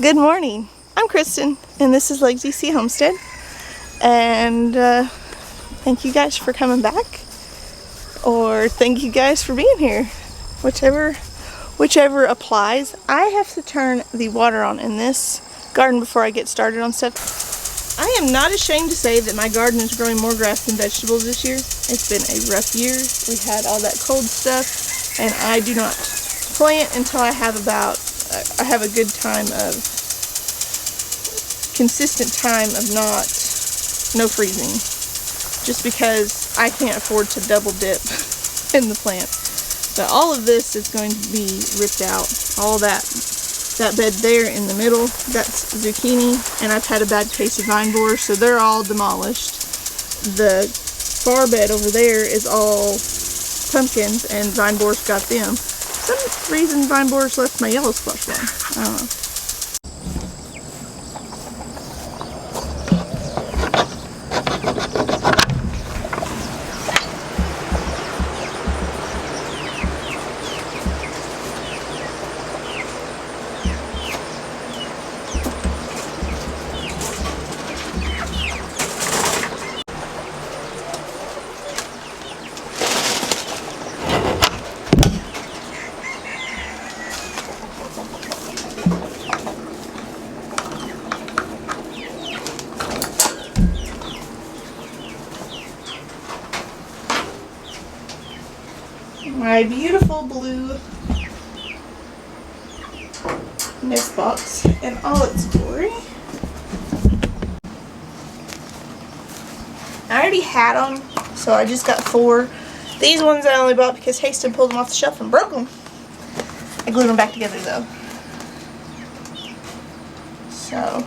Good morning. I'm Kristen, and this is Legacy Sea Homestead. And thank you guys for coming back, or thank you guys for being here. Whichever applies. I have to turn the water on in this garden before I get started on stuff. I am not ashamed to say that my garden is growing more grass than vegetables this year. It's been a rough year. We had all that cold stuff, and I do not plant until I have a good time of consistent time of no freezing, just because I can't afford to double dip in the plant. But all of this is going to be ripped out. All that bed there in the middle, that's zucchini, and I've had a bad case of vine borers, so they're all demolished. The far bed over there is all pumpkins, and vine borers got them. For some reason vine borers left my yellow squash one. I don't know. My beautiful blue nest box in all its glory. I already had them, so I just got 4. These ones I only bought because Haston pulled them off the shelf and broke them. I glued them back together though. So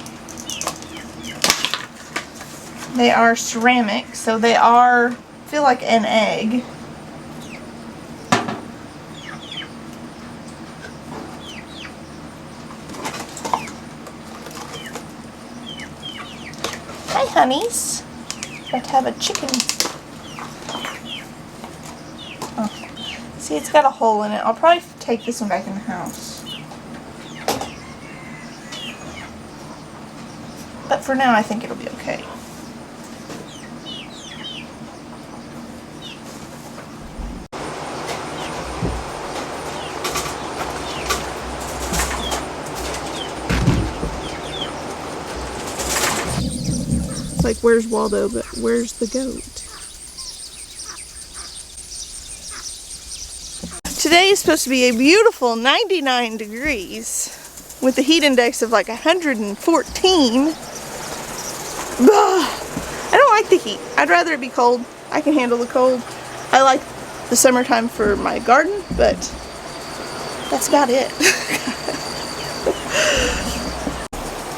they are ceramic, so they feel like an egg. Hi, honeys. Got to have a chicken. Oh. See, it's got a hole in it. I'll probably take this one back in the house. But for now, I think it'll be okay. Like, where's Waldo, but where's the goat? Today is supposed to be a beautiful 99 degrees with the heat index of like 114. I don't like the heat. I'd rather it be cold. I can handle the cold. I like the summertime for my garden, but that's about it.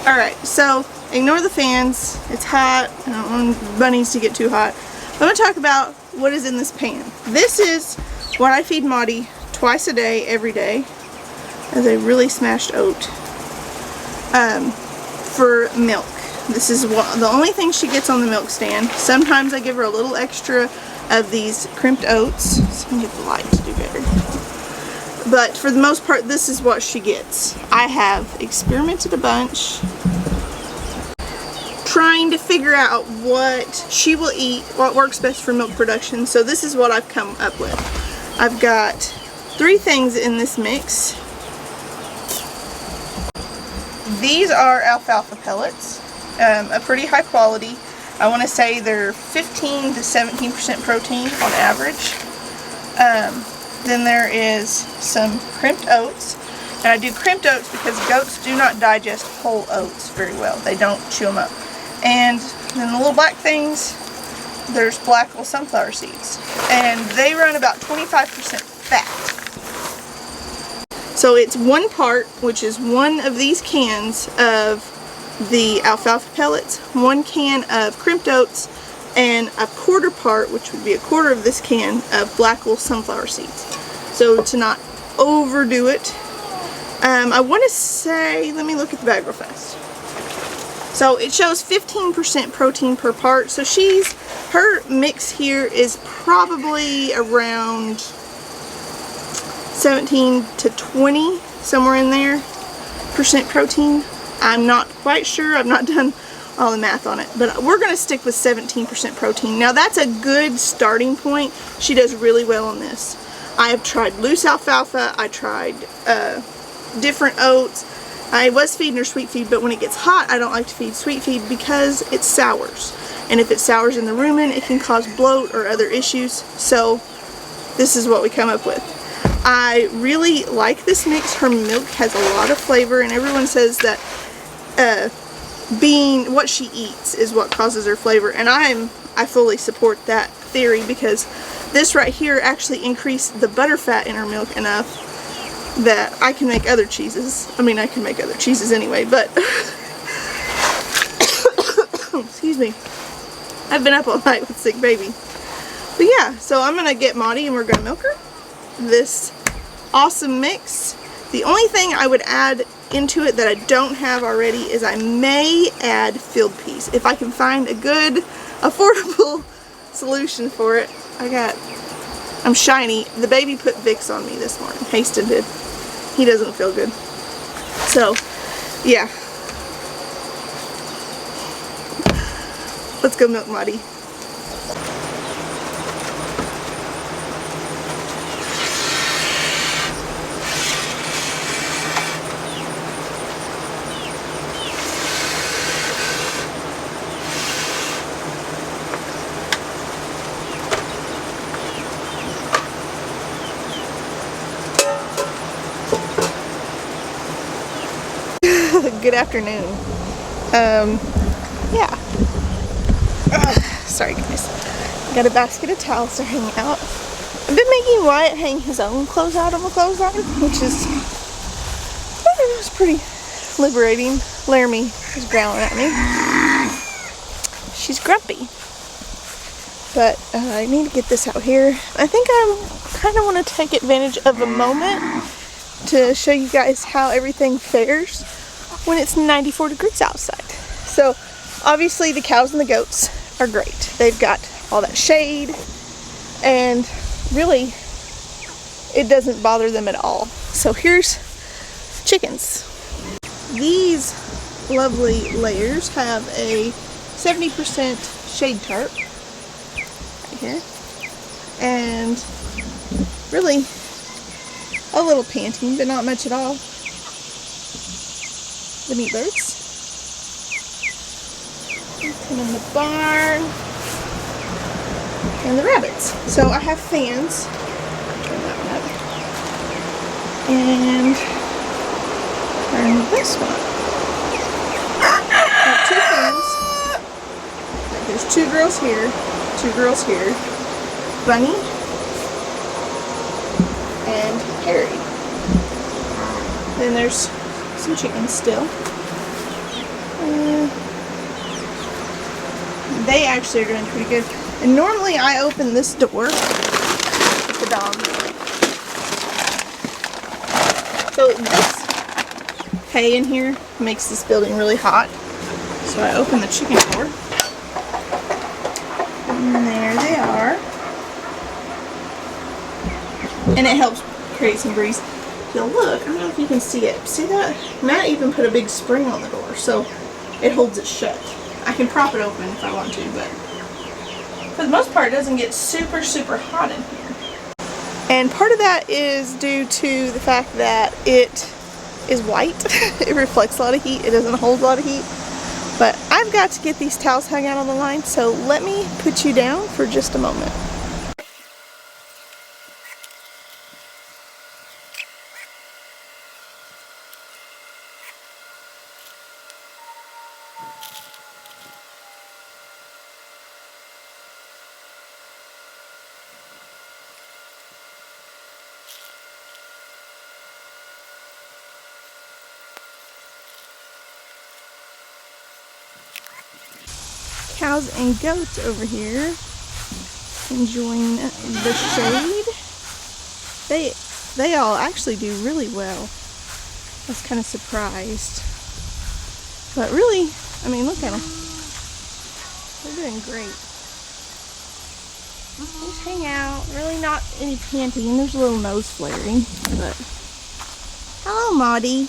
Alright, so ignore the fans. It's hot. I don't want bunnies to get too hot. I'm going to talk about what is in this pan. This is what I feed Maudie twice a day, every day, as a really smashed oat for milk. This is the only thing she gets on the milk stand. Sometimes I give her a little extra of these crimped oats. So I'm going to get the light to do better. But for the most part, this is what she gets. I have experimented a bunch, trying to figure out what she will eat, what works best for milk production. So this is what I've come up with. I've got 3 things in this mix. These are alfalfa pellets, a pretty high quality. I want to say they're 15 to 17% protein on average. Then there is some crimped oats. And I do crimped oats because goats do not digest whole oats very well. They don't chew them up. And then the little black things, there's black sunflower seeds. And they run about 25% fat. So it's 1 part, which is 1 of these cans of the alfalfa pellets, 1 can of crimped oats, and a 1/4 part, which would be 1/4 of this can of black sunflower seeds. So to not overdo it, I want to say, let me look at the bag real fast. So it shows 15% protein per part. So her mix here is probably around 17 to 20, somewhere in there, % protein. I'm not quite sure. I've not done all the math on it, but we're going to stick with 17% protein. Now that's a good starting point. She does really well on this. I have tried loose alfalfa. I tried different oats. I was feeding her sweet feed, but when it gets hot, I don't like to feed sweet feed because it sours. And if it sours in the rumen, it can cause bloat or other issues. So this is what we come up with. I really like this mix. Her milk has a lot of flavor, and everyone says that being what she eats is what causes her flavor, and I fully support that theory, because this right here actually increased the butter fat in her milk enough that I can make other cheeses. I mean, I can make other cheeses anyway, but excuse me, I've been up all night with sick baby. But yeah, so I'm gonna get Maudie and we're gonna milk her this awesome mix. The only thing I would add into it that I don't have already is I may add field peas. If I can find a good, affordable solution for it. I'm shiny. The baby put Vicks on me this morning. Haston did. He doesn't feel good. So, yeah. Let's go milk Maudie. Good afternoon. Yeah. Sorry guys. Got a basket of towels to hang out. I've been making Wyatt hang his own clothes out on the clothesline, which is, it was pretty liberating. Laramie is growling at me. She's grumpy. But I need to get this out here. I think I kind of want to take advantage of a moment to show you guys how everything fares when it's 94 degrees outside. So obviously the cows and the goats are great. They've got all that shade, and really it doesn't bother them at all. So here's chickens. These lovely layers have a 70% shade tarp right here, and really a little panting, but not much at all. The meat birds. And then the barn. And the rabbits. So I have fans. Turn that one up. And turn this one. I have 2 fans. There's 2 girls here. 2 girls here. Bunny. And Harry. Then there's some chickens still. They actually are doing pretty good. And normally I open this door with the dog. So this hay in here makes this building really hot. So I open the chicken door. And there they are. And it helps create some breeze. Now look, I don't know if you can see it. See that? Matt even put a big spring on the door, so it holds it shut. I can prop it open if I want to, but for the most part it doesn't get super, super hot in here. And part of that is due to the fact that it is white. It reflects a lot of heat. It doesn't hold a lot of heat. But I've got to get these towels hung out on the line, so let me put you down for just a moment. Cows and goats over here enjoying the shade. They all actually do really well. I was kind of surprised. But really, I mean, look at them. They're doing great. Just hang out. Really not any panting. There's a little nose flaring. But hello, Maudie.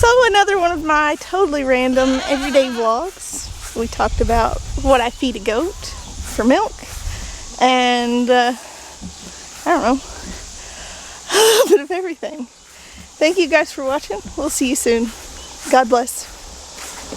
So another one of my totally random everyday vlogs. We talked about what I feed a goat for milk, and I don't know, a little bit of everything. Thank you guys for watching. We'll see you soon. God bless.